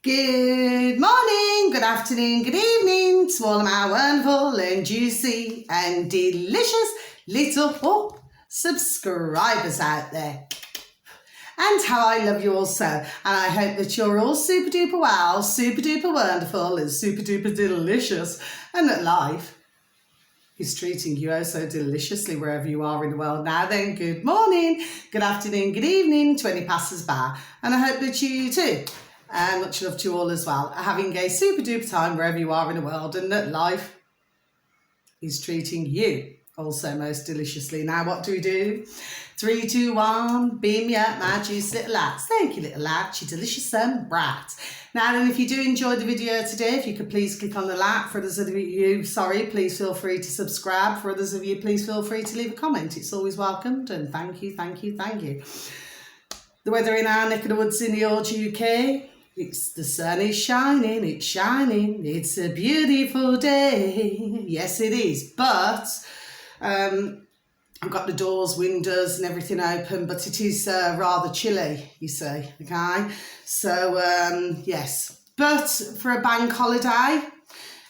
Good morning, good afternoon, good evening to all of my wonderful and juicy and delicious little subscribers out there. And how I love you all so. And I hope that you're all super duper well, super duper wonderful and super duper delicious, and that life is treating you oh so deliciously wherever you are in the world. Now then, good morning, good afternoon, good evening to any passers-by. And I hope that you too, and much love to you all as well, are having a super duper time wherever you are in the world, and that life is treating you also most deliciously. Now what do? 3, 2, 1, beam me up, my juicy little lads. Thank you, little lad, you delicious brat. Now then, if you do enjoy the video today, if you could please click on the like. For others of you, please feel free to subscribe. For others of you, please feel free to leave a comment. It's always welcomed, and thank you, thank you, thank you. The weather in our neck of the woods in the old UK, the sun is shining, it's shining, it's a beautiful day. Yes, it is, but I've got the doors, windows and everything open, but it is rather chilly, you see, okay? So, yes. But for a bank holiday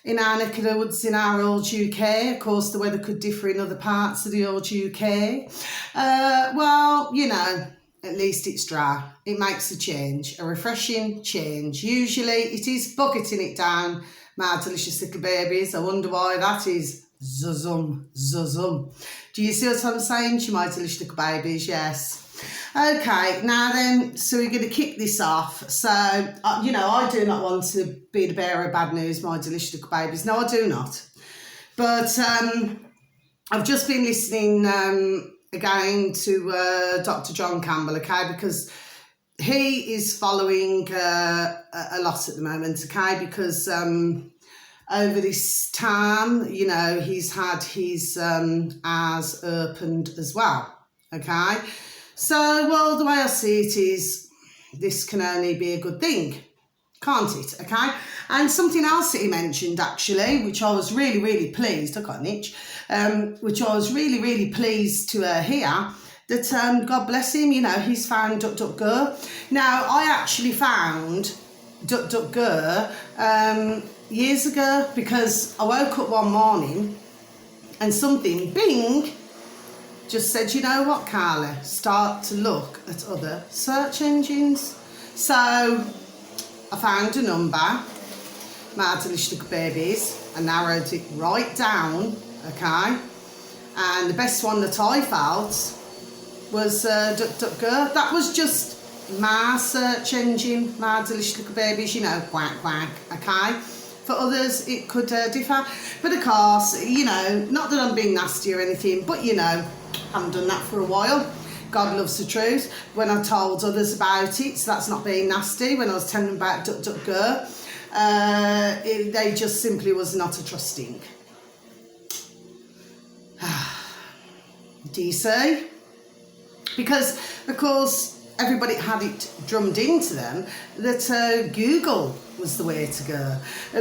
in our neck of the woods in our old UK, of course, the weather could differ in other parts of the old UK. Well, you know, at least it's dry. It makes a change, a refreshing change. Usually it is bucketing it down, my delicious little babies. I wonder why that is. Zuzum, zuzum. Do you see what I'm saying to my delicious little babies? Yes. Okay, now then, so we're going to kick this off. So, you know, I do not want to be the bearer of bad news, my delicious little babies. No, I do not. But I've just been listening again to Dr John Campbell, okay, because he is following a lot at the moment, okay, because over this time, you know, he's had his eyes opened as well, okay? So, well, the way I see it is this can only be a good thing, can't it, okay? And something else that he mentioned, actually, which I was really, really pleased, I got an itch, which I was really, really pleased to hear, that God bless him, you know, he's found DuckDuckGo. Now, I actually found DuckDuckGo years ago because I woke up one morning and something, bing, just said, you know what, Carla, start to look at other search engines. So I found a number, my delicious little babies, and narrowed it right down, okay? And the best one that I felt was DuckDuckGo. That was just my search engine, my delicious little babies, you know, quack, quack, okay? For others, it could differ. But of course, you know, not that I'm being nasty or anything, but you know, I haven't done that for a while. God loves the truth. When I told others about it, so that's not being nasty, when I was telling them about DuckDuckGo, they just simply was not a trusting. Do you see? Because, of course, everybody had it drummed into them that Google was the way to go.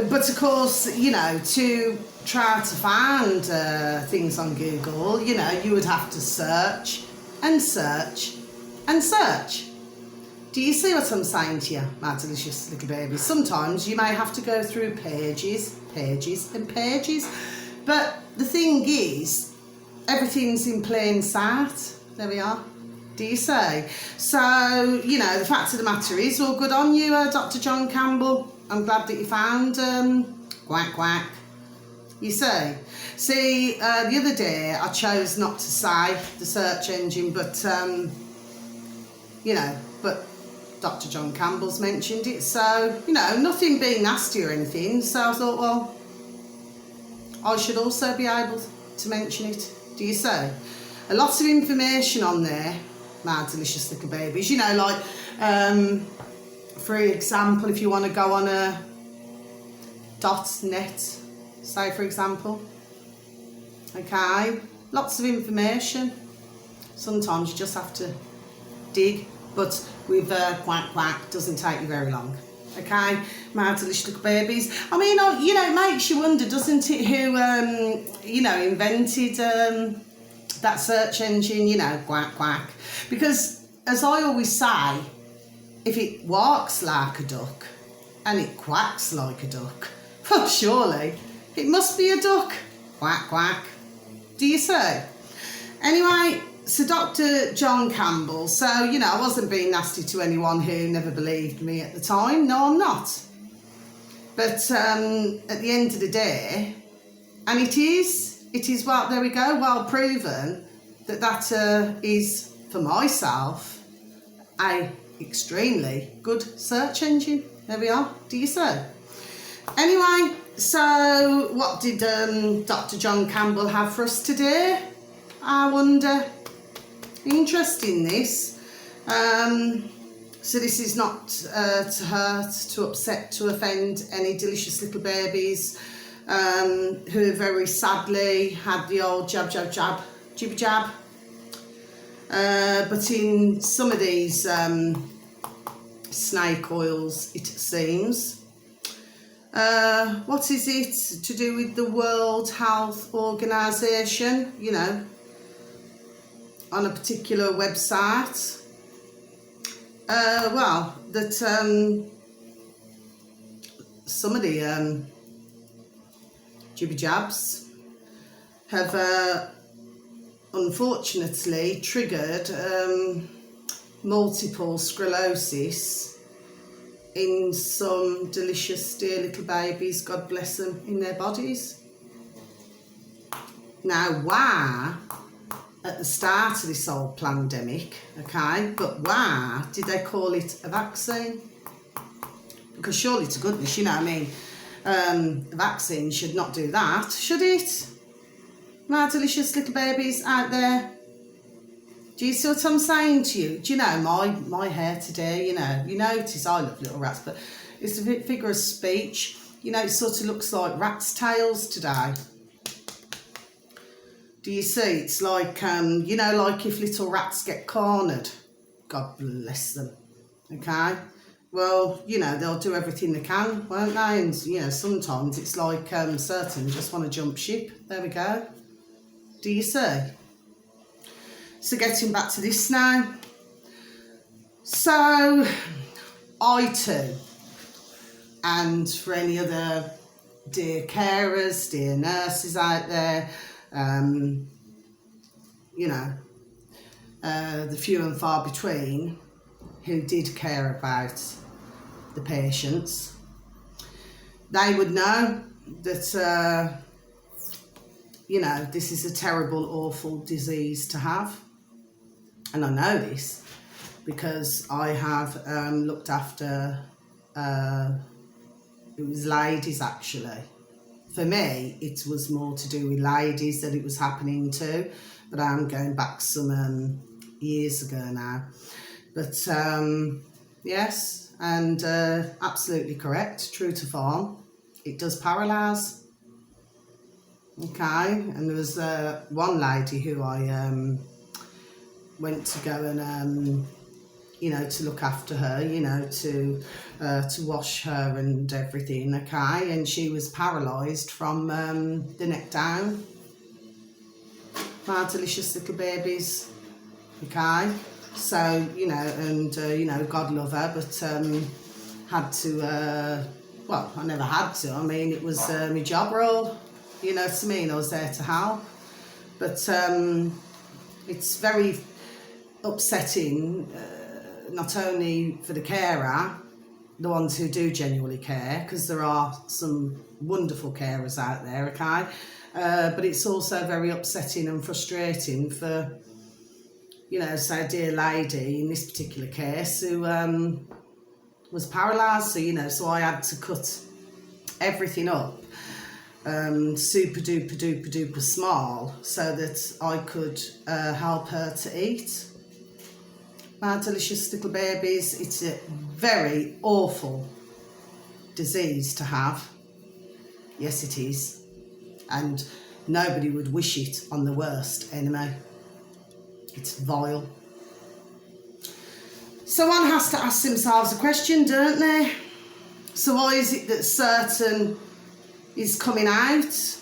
But of course, you know, to try to find things on Google, you know, you would have to search and search and search. Do you see what I'm saying to you, my delicious little babies? Sometimes you may have to go through pages, pages and pages. But the thing is, everything's in plain sight. There we are. Do you say? So, you know, the fact of the matter is, all good on you, Dr John Campbell. I'm glad that you found quack quack. You say. See, the other day I chose not to say the search engine, but you know, but Dr John Campbell's mentioned it, so you know, nothing being nasty or anything. So I thought, well, I should also be able to mention it. Do you say? A lot of information on there, my delicious little babies. You know, like, for example, if you want to go on a .net, say for example, okay, lots of information. Sometimes you just have to dig, but with quack quack doesn't take you very long. Okay, my delicious little babies. I mean, you know, it makes you wonder, doesn't it, who, you know, invented that search engine, you know, quack quack. Because, as I always say, if it walks like a duck, and it quacks like a duck. Well, surely it must be a duck. Quack, quack. Do you say? Anyway, so Dr. John Campbell, so, you know, I wasn't being nasty to anyone who never believed me at the time. No, I'm not. But at the end of the day, and it is, well, there we go, well proven that is, for myself, a extremely good search engine. There we are. Do you say? Anyway, so what did Dr. John Campbell have for us today? I wonder. Interesting, this. So this is not to hurt, to upset, to offend any delicious little babies who very sadly had the old jab, jab, jab, jibby jab. But in some of these snake oils, it seems, what is it to do with the World Health Organization, you know, on a particular website? Well, that some of the jibby jabs have unfortunately triggered multiple sclerosis in some delicious dear little babies, God bless them, in their bodies. Now, why, at the start of this whole pandemic, okay, but why did they call it a vaccine? Because surely to goodness, you know what I mean, a vaccine should not do that, should it? My delicious little babies out there, do you see what I'm saying to you? Do you know, my hair today, you notice I love little rats, but it's a bit figure of speech. You know, it sort of looks like rats' tails today. Do you see? It's like, you know, like if little rats get cornered. God bless them. Okay? Well, you know, they'll do everything they can, won't they? And, you know, sometimes it's like certain just want to jump ship. There we go. Do you see? So getting back to this now. So, I too, and for any other dear carers, dear nurses out there, you know, the few and far between who did care about the patients, they would know that, you know, this is a terrible, awful disease to have. And I know this because I have looked after, it was ladies actually. For me, it was more to do with ladies that it was happening to, but I'm going back some years ago now. But yes, and absolutely correct, true to form, it does paralyse. Okay, and there was one lady who I went to go and you know, to look after her, you know, to wash her and everything, okay, and she was paralysed from the neck down. My delicious little babies, okay, so, you know, and you know, God love her, but had to, well, I never had to, I mean, it was my job role, you know what I mean, I was there to help, but it's very upsetting, not only for the carer, the ones who do genuinely care, because there are some wonderful carers out there, okay, but it's also very upsetting and frustrating for, you know, say, dear lady in this particular case who was paralysed, so, you know, so I had to cut everything up super duper duper duper small so that I could help her to eat. My delicious little babies, it's a very awful disease to have. Yes, it is. And nobody would wish it on the worst enemy. It's vile. So one has to ask themselves a question, don't they? So why is it that certain is coming out?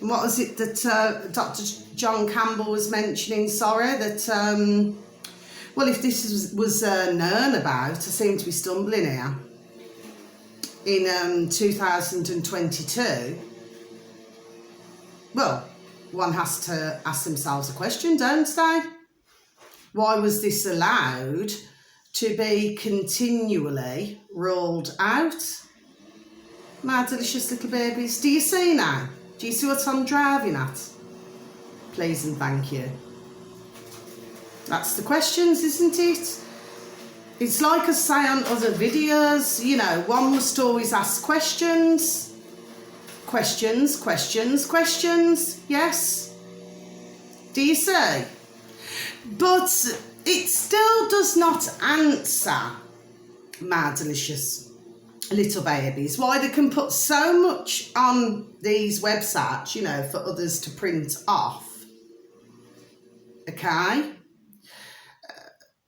And what was it that Dr. John Campbell was mentioning, sorry, that... well, if this was known about, I seem to be stumbling here. in 2022, well, one has to ask themselves a question, don't they? Why was this allowed to be continually rolled out? My delicious little babies, do you see now? Do you see what I'm driving at? Please and thank you. That's the questions, isn't it? It's like I say on other videos, you know, one must always ask questions. Questions, questions, questions, yes. Do you see? But it still does not answer, my delicious little babies, why they can put so much on these websites, you know, for others to print off. Okay?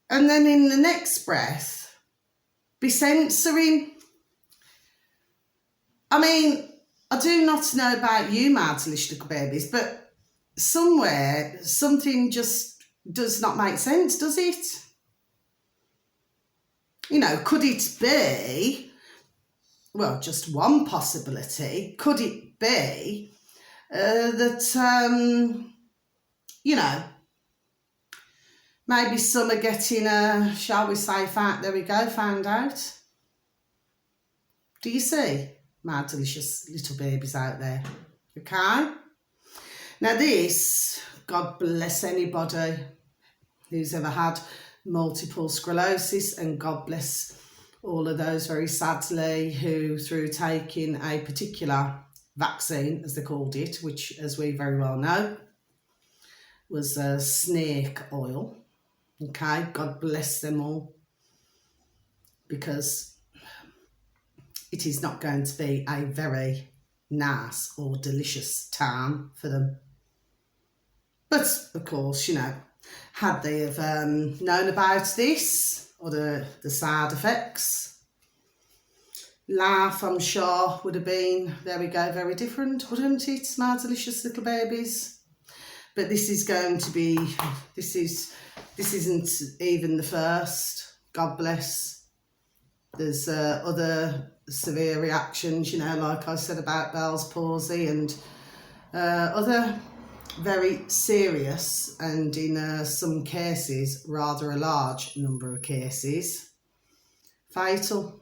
And then in the next breath, be censoring. I mean, I do not know about you, my delicious little babies, but somewhere something just does not make sense, does it? You know, could it be, well, just one possibility, could it be that, you know, maybe some are getting, shall we say, found out. Do you see, my delicious little babies out there? Okay? Now this, God bless anybody who's ever had multiple sclerosis, and God bless all of those, very sadly, who through taking a particular vaccine, as they called it, which, as we very well know, was snake oil. Okay, God bless them all, because it is not going to be a very nice or delicious time for them. But, of course, you know, had they have known about this or the side effects, life, I'm sure, would have been, there we go, very different, wouldn't it, my delicious little babies? But this is going to be, this isn't even the first, God bless. There's other severe reactions, you know, like I said about Bell's palsy, and other very serious, and in some cases, rather a large number of cases, fatal.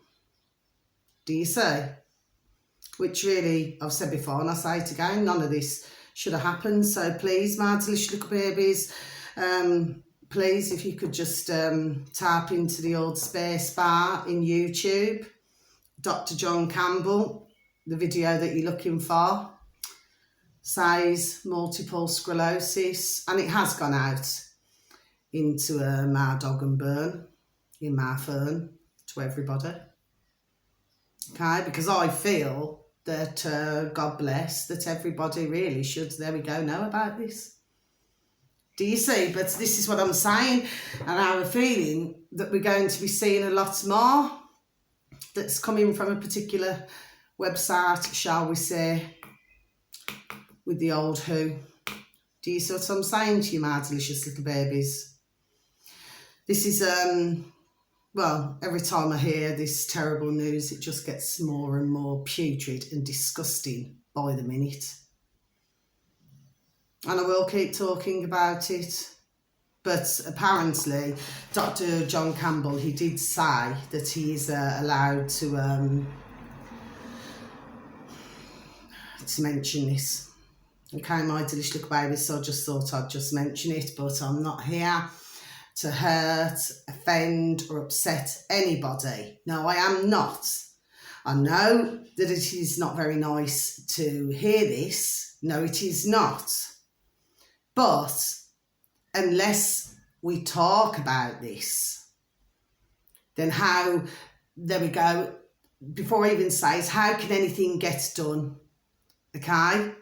Do you see? Which really, I've said before and I say it again, none of this should have happened. So please, my delicious little babies, please, if you could just type into the old space bar in YouTube, Dr John Campbell, the video that you're looking for, says multiple sclerosis, and it has gone out into my dog and burn, in my fern, to everybody. Okay, because I feel that, God bless, that everybody really should, there we go, know about this. Do you see? But this is what I'm saying, and I have a feeling that we're going to be seeing a lot more that's coming from a particular website, shall we say, with the old who. Do you see what I'm saying to you, my delicious little babies? This is, well, every time I hear this terrible news, it just gets more and more putrid and disgusting by the minute. And I will keep talking about it. But apparently, Dr John Campbell, he did say that he is allowed to mention this. Okay, my delicious little babies, so I just thought I'd just mention it, but I'm not here to hurt, offend or upset anybody. No, I am not. I know that it is not very nice to hear this. No, it is not. But unless we talk about this, then how, there we go, before I even say it, how can anything get done? Okay?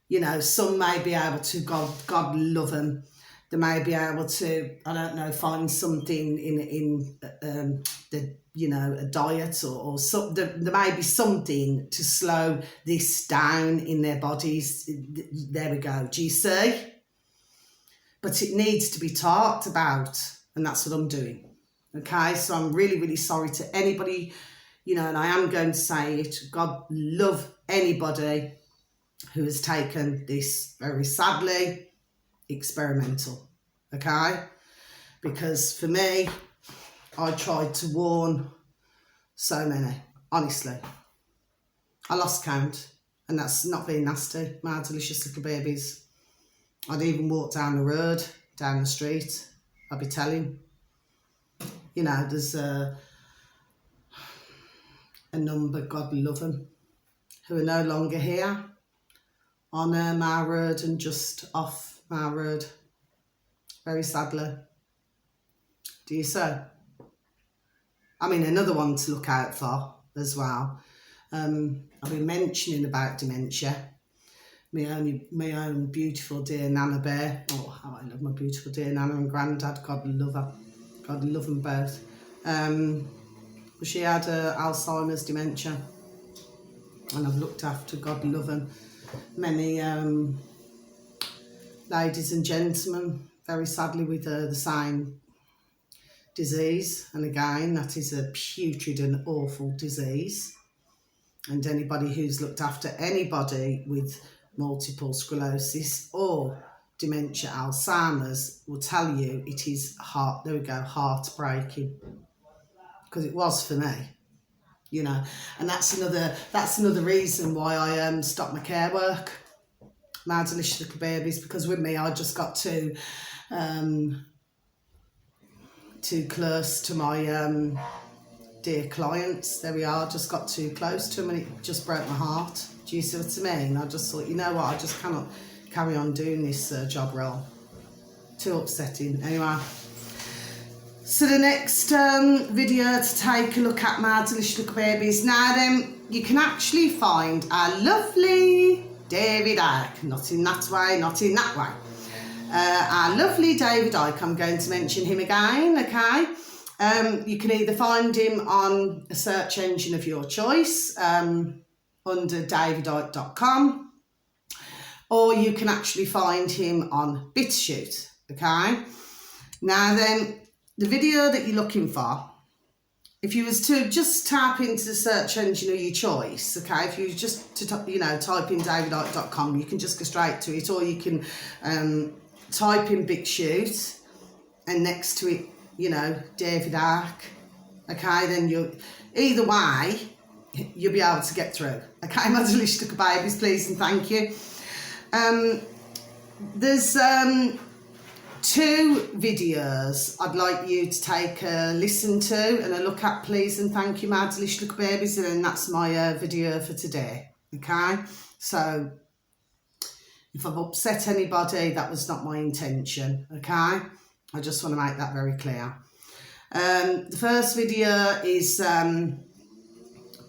You know, some may be able to, God love them, they may be able to, I don't know, find something in the, you know, a diet or something. There may be something to slow this down in their bodies. There we go. Do you see? But it needs to be talked about, and that's what I'm doing. Okay, so I'm really, really sorry to anybody you know, and I am going to say it, God love anybody who has taken this very sadly experimental, okay? Because for me, I tried to warn so many, honestly. I lost count, and that's not being nasty, my delicious little babies. I'd even walk down the road, down the street, I'd be telling, you know, there's a number, God love them, who are no longer here on my road and just off my road, very sadly. Do you so? I mean, another one to look out for as well. I've been mentioning about dementia. My own beautiful dear Nana Bear. Oh, how I love my beautiful dear Nana and Grandad. God love her. God love them both. She had Alzheimer's dementia, and I've looked after, God love them, many ladies and gentlemen, very sadly, with the same disease. And again, that is a putrid and awful disease. And anybody who's looked after anybody with multiple sclerosis or dementia, Alzheimer's, will tell you it is heartbreaking, because it was for me, you know. And that's another reason why I stopped my care work, my delicious little babies, because with me I just got too close to my dear clients. There we are, just got too close to them, and it just broke my heart. Do you see what I mean? I just thought, you know what, I just cannot carry on doing this job role. Too upsetting. Anyway, so the next video to take a look at my delicious little babies. Now then, you can actually find our lovely David Icke, not in that way, not in that way. Our lovely David Icke, I'm going to mention him again, okay? You can either find him on a search engine of your choice, under davidicke.com, or you can actually find him on BitChute, okay? Now then, the video that you're looking for, if you was to just tap into the search engine of your choice, okay, if you was just to type in davidicke.com, you can just go straight to it, or you can type in BitChute and next to it, you know, David Icke, okay, then either way, you'll be able to get through, okay, my delicious little babies, please and thank you. There's 2 videos I'd like you to take a listen to and a look at, please and thank you, my delicious little babies, and then that's my video for today, okay? So if I've upset anybody, that was not my intention, okay? I just want to make that very clear. The first video is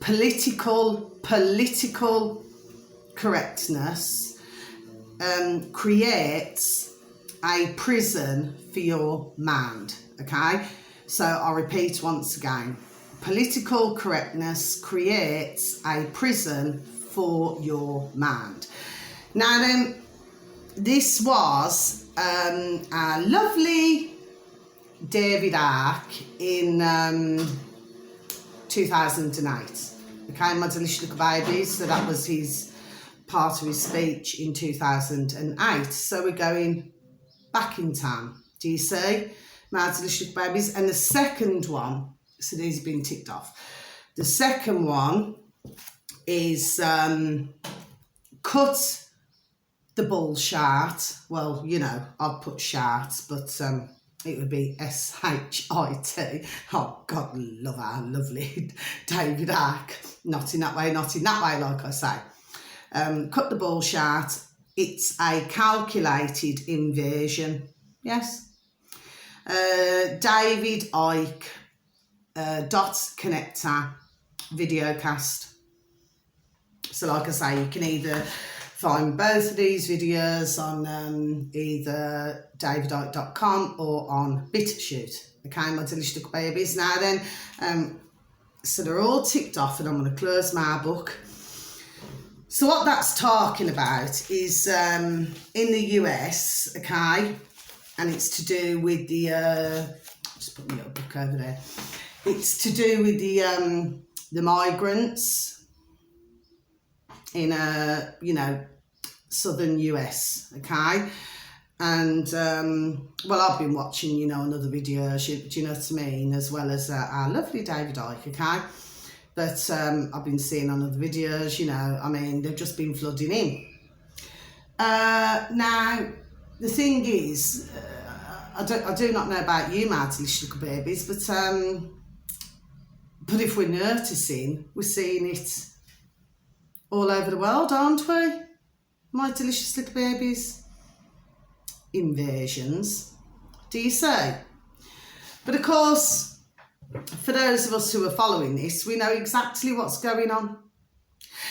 political correctness creates a prison for your mind, okay? So I'll repeat once again. Political correctness creates a prison for your mind. Now then, this was our lovely David Icke in 2008. Okay, my delicious little babies. So that was his part of his speech in 2008. So we're going back in time. Do you see? My delicious little babies. And the second one, so these have been ticked off. The second one is cut the bullshit. Well, you know, I'd put shat, but it would be S-H-I-T. Oh, God love our lovely David Icke. Not in that way, not in that way, like I say. Cut the bullshit. It's a calculated invasion. Yes. David Icke, dot connector videocast. So like I say, you can either find both of these videos on either davidicke.com or on BitChute. Okay, my delicious little babies. Now then, so they're all ticked off, and I'm going to close my book. So what that's talking about is in the US, okay, and it's to do with the, just put my little book over there. It's to do with the the migrants in southern US, okay? And well, I've been watching another video, do you know what I mean, as well as our lovely David Icke, okay? But I've been seeing on other videos, I mean, they've just been flooding in. Now the thing is, I do not know about you, my delicious little babies, but if we're noticing, we're seeing it all over the world, aren't we? My delicious little babies. Invasions, do you say? But of course, for those of us who are following this, we know exactly what's going on.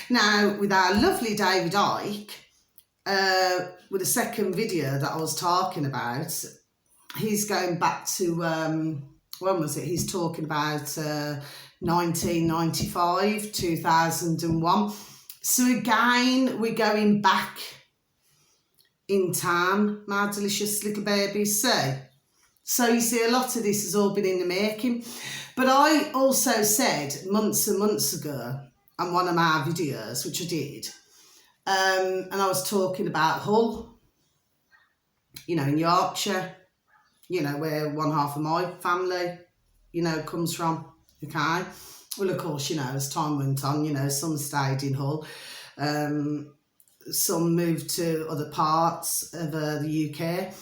Now, with our lovely David Icke, with the second video that I was talking about, he's going back to, when was it? He's talking about 1995, 2001. So again, we're going back in time, my delicious little babies. So you see, a lot of this has all been in the making. But I also said months and months ago on one of my videos, which I did, and I was talking about Hull, in Yorkshire, where one half of my family, comes from, okay? Well, of course, as time went on, some stayed in Hull, some moved to other parts of the UK,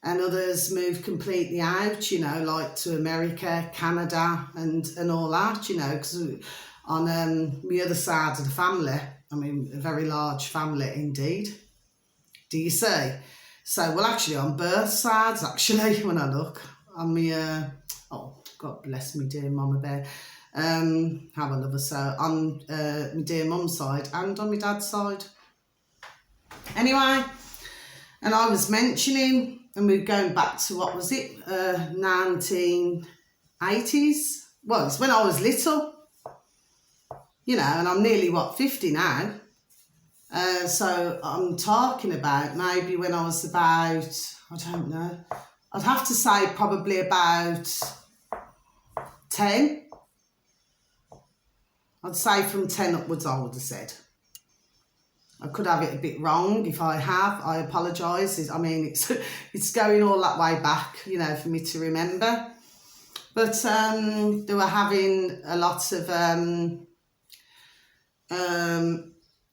and others moved completely out, like to America, Canada, and all that, because on the other side of the family, I mean, a very large family indeed, do you see? So, well, actually, on both sides, actually, when I look, on my, oh, God bless me dear mama bear, how I love her so, on my dear mum's side and on my dad's side. Anyway, and I was mentioning, and we're going back to, what was it, 1980s? Well, it's when I was little, and I'm nearly, 50 now. So I'm talking about maybe when I was about, I don't know, I'd have to say probably about 10. I'd say from 10 upwards, I would have said. I could have it a bit wrong. If I have, I apologise. I mean, it's going all that way back, for me to remember. But they were having a lot of,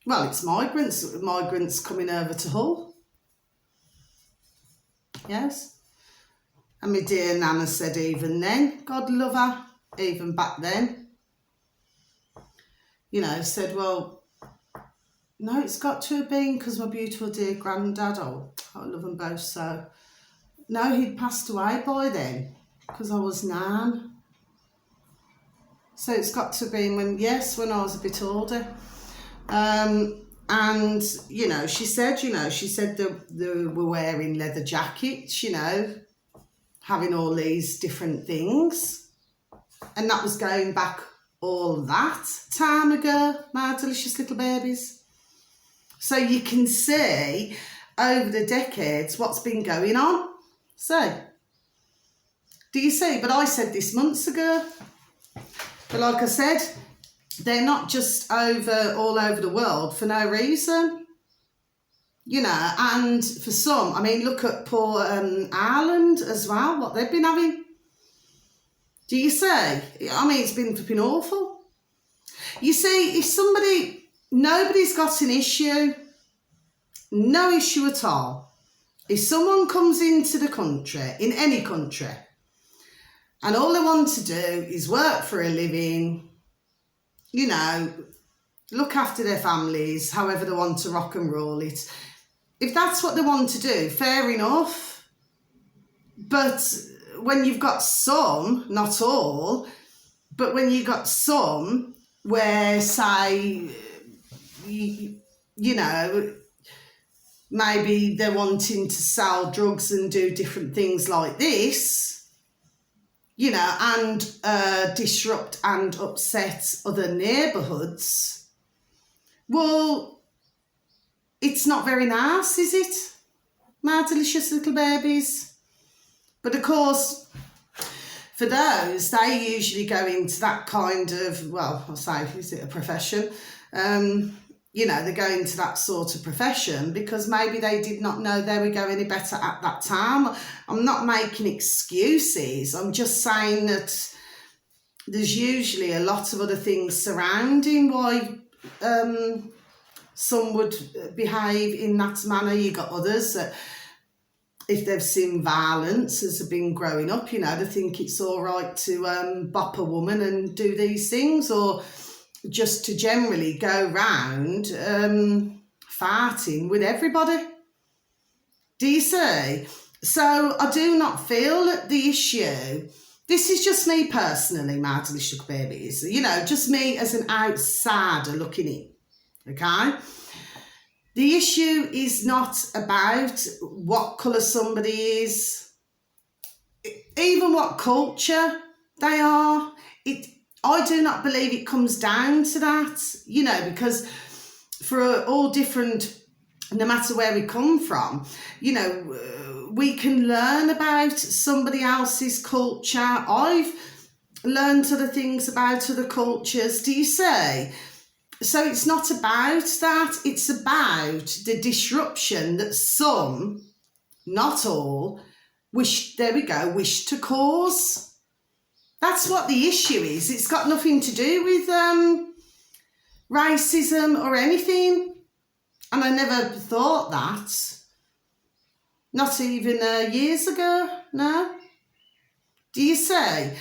well, it's migrants coming over to Hull. Yes. And my dear Nana said even then, God love her, even back then, said, well, no, it's got to have been because my beautiful dear granddad, oh, I love them both so. No, he'd passed away by then because I was 9. So it's got to have been when I was a bit older. And, she said they were wearing leather jackets, having all these different things. And that was going back all that time ago, my delicious little babies. So you can see over the decades what's been going on. So, do you see? But I said this months ago. But like I said, they're not just all over the world for no reason. And for some, I mean, look at poor Ireland as well, what they've been having. Do you see? I mean, it's been flipping awful. You see, if nobody's got an issue, no issue at all. If someone comes into the country, in any country, and all they want to do is work for a living, look after their families, however they want to rock and roll it. If that's what they want to do, fair enough. But when you've got some, not all, but when you've got some where, say, maybe they're wanting to sell drugs and do different things like this, and disrupt and upset other neighbourhoods, well, it's not very nice, is it, my delicious little babies? But of course, for those, they usually go into that kind of, well, I'll say, is it a profession? You know, they go into that sort of profession because maybe they did not know they would go any better at that time. I'm not making excuses. I'm just saying that there's usually a lot of other things surrounding why some would behave in that manner. You got others that, if they've seen violence as they've been growing up, you know, they think it's all right to bop a woman and do these things, or just to generally go round farting with everybody. Do you see? So I do not feel that the issue, this is just me personally, my delicious babies, you know, just me as an outsider looking in, okay? The issue is not about what colour somebody is, even what culture they are. I do not believe it comes down to that, you know, because for all different, no matter where we come from, you know, we can learn about somebody else's culture. I've learned other things about other cultures, do you see? So it's not about that, it's about the disruption that some, not all, wish to cause. That's what the issue is. It's got nothing to do with racism or anything. And I never thought that. Not even years ago, no. Do you say?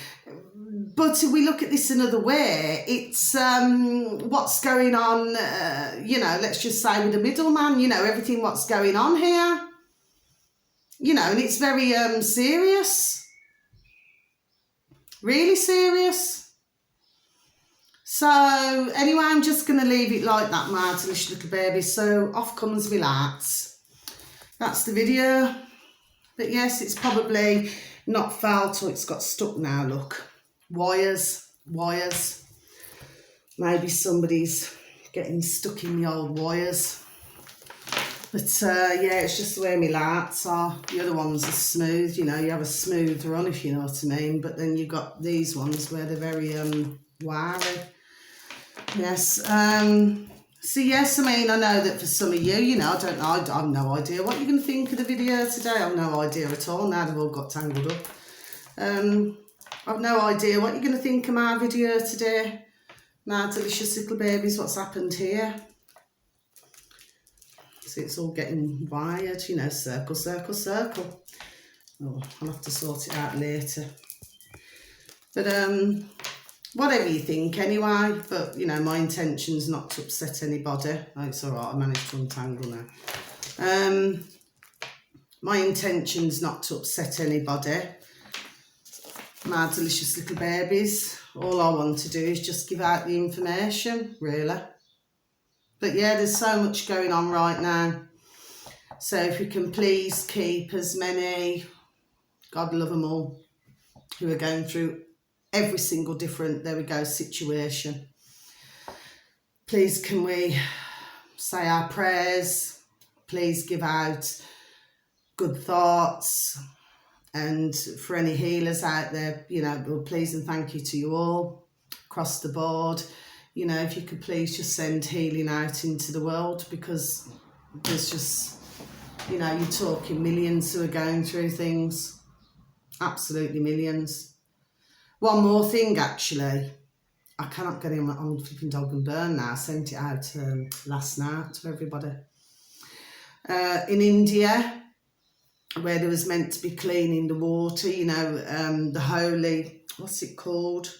But if we look at this another way, it's what's going on, you know, let's just say with the middleman, you know, everything what's going on here. You know, and it's very serious. Really serious. So, anyway, I'm just going to leave it like that, my delicious little baby. So, off comes my lads. That's the video. But yes, it's probably not felt, or it's got stuck now, look. Wires. Maybe somebody's getting stuck in the old wires. But yeah, it's just the way my lights are. The other ones are smooth, you know, you have a smooth run, if you know what I mean. But then you've got these ones where they're very wiry. Yes. So yes, I mean, I know that for some of you, you know, I don't know, I have no idea what you're going to think of the video today. I have no idea at all. Now they've all got tangled up. I've no idea what you're going to think of my video today. My delicious little babies, what's happened here? See, it's all getting wired, you know, circle, circle, circle. Oh, I'll have to sort it out later. But whatever you think anyway, but, you know, my intention's not to upset anybody. Oh, it's all right, I managed to untangle now. My intention's not to upset anybody. My delicious little babies, all I want to do is just give out the information, really. But yeah, there's so much going on right now. So if we can please keep as many, God love them all, who are going through every single different, there we go, situation. Please can we say our prayers, please give out good thoughts. And for any healers out there, you know, well, please and thank you to you all across the board. You know, if you could please just send healing out into the world, because there's just, you know, you're talking millions who are going through things. Absolutely millions. One more thing, actually. I cannot get in on flipping dog and burn now. I sent it out last night to everybody. In India, where there was meant to be cleaning the water, you know, the holy, what's it called?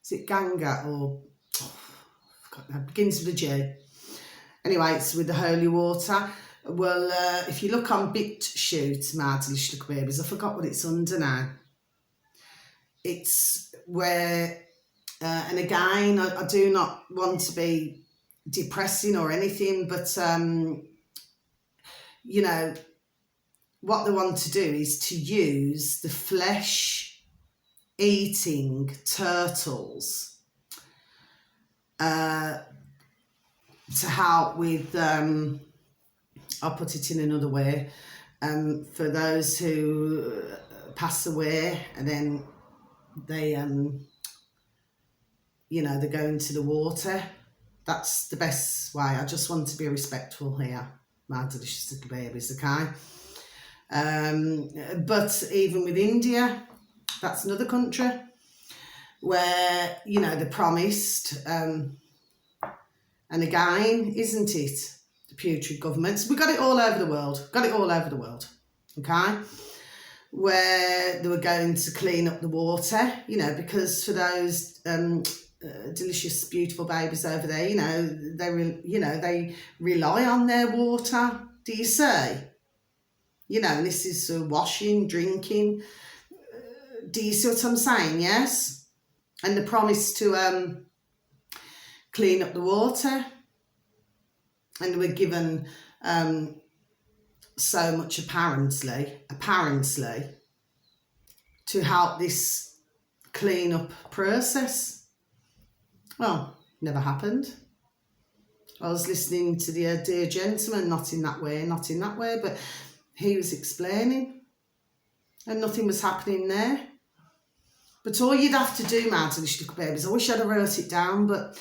Is it Ganga or, it begins with a J. Anyway, it's with the holy water. Well, if you look on BitChute, my delicious little babies, I forgot what it's under now. It's where, and again, I do not want to be depressing or anything, but, you know, what they want to do is to use the flesh-eating turtles to help with, I'll put it in another way, for those who pass away, and then they, you know, they go into the water. That's the best way. I just want to be respectful here, my delicious little babies, okay? But even with India, that's another country where, you know, they're promised, and again, isn't it, the putrid governments, we got it all over the world, okay, where they were going to clean up the water, you know, because for those delicious, beautiful babies over there, you know, they rely on their water, do you see? You know, and this is washing, drinking, do you see what I'm saying? Yes. And the promise to clean up the water, and they were given so much apparently to help this clean up process. Well, never happened. I was listening to the dear gentleman, not in that way, but he was explaining, and nothing was happening there. But all you'd have to do, my delicious little babies, I wish I'd have wrote it down, but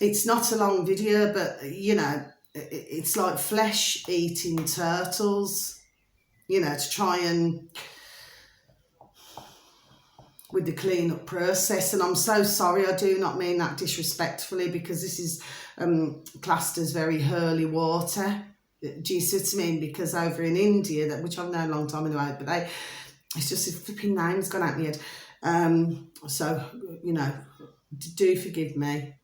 it's not a long video, but, you know, it's like flesh-eating turtles, you know, to try and, with the clean-up process. And I'm so sorry, I do not mean that disrespectfully, because this is classed as very holy water. Do you see what I mean? Because over in India, which I've known a long time anyway, but it's just a flipping name's gone out my head. So, you know, do forgive me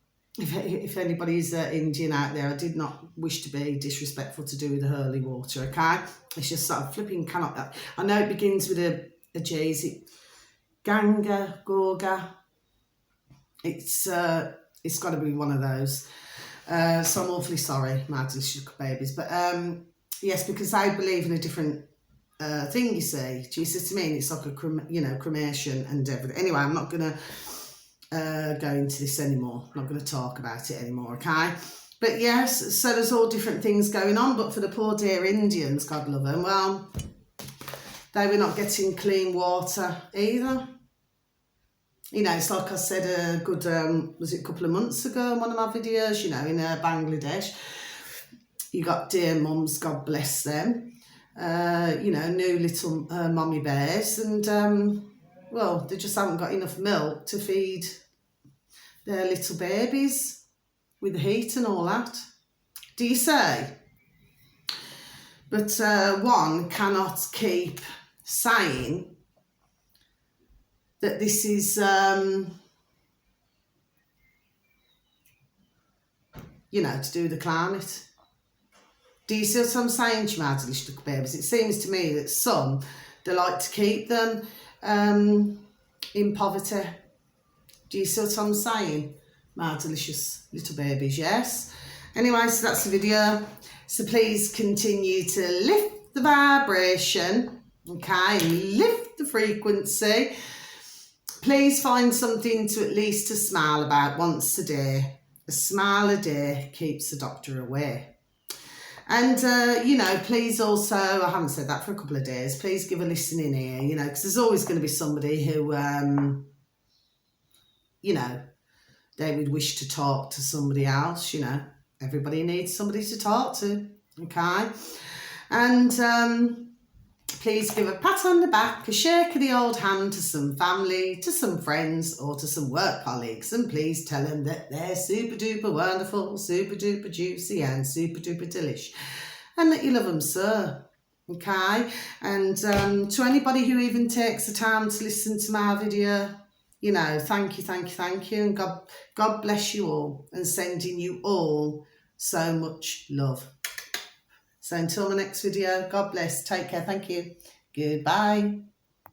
if anybody's Indian out there. I did not wish to be disrespectful to do with the holy water, okay? It's just sort of flipping cannot. I know it begins with a G. Is it Ganga, Gorga? It's got to be one of those. So I'm awfully sorry, my delicious babies. But yes, because I believe in a different thing, you see. Do you see what I mean? It's like a cremation and everything. Anyway, I'm not going to go into this anymore. I'm not going to talk about it anymore, okay? But yes, so there's all different things going on. But for the poor dear Indians, God love them, well, they were not getting clean water either. You know, it's like I said a good, was it a couple of months ago in one of my videos, you know, in Bangladesh, you got dear mums, God bless them, you know, new little mommy bears, and, well, they just haven't got enough milk to feed their little babies with the heat and all that. Do you say? But one cannot keep saying that this is, you know, to do with the climate. Do you see what I'm saying to you, my delicious little babies? It seems to me that some, they like to keep them in poverty. Do you see what I'm saying, my delicious little babies? Yes. Anyway, so that's the video. So please continue to lift the vibration, okay, lift the frequency. Please find something to at least to smile about once a day. A smile a day keeps the doctor away. And, you know, please also, I haven't said that for a couple of days, please give a listening ear, you know, because there's always going to be somebody who, you know, they would wish to talk to somebody else, you know. Everybody needs somebody to talk to, okay? And please give a pat on the back, a shake of the old hand to some family, to some friends, or to some work colleagues, and please tell them that they're super duper wonderful, super duper juicy, and super duper delish, and that you love them, sir. Okay? And to anybody who even takes the time to listen to my video, you know, thank you, and God bless you all, and sending you all so much love. So until my next video, God bless, take care, thank you, goodbye.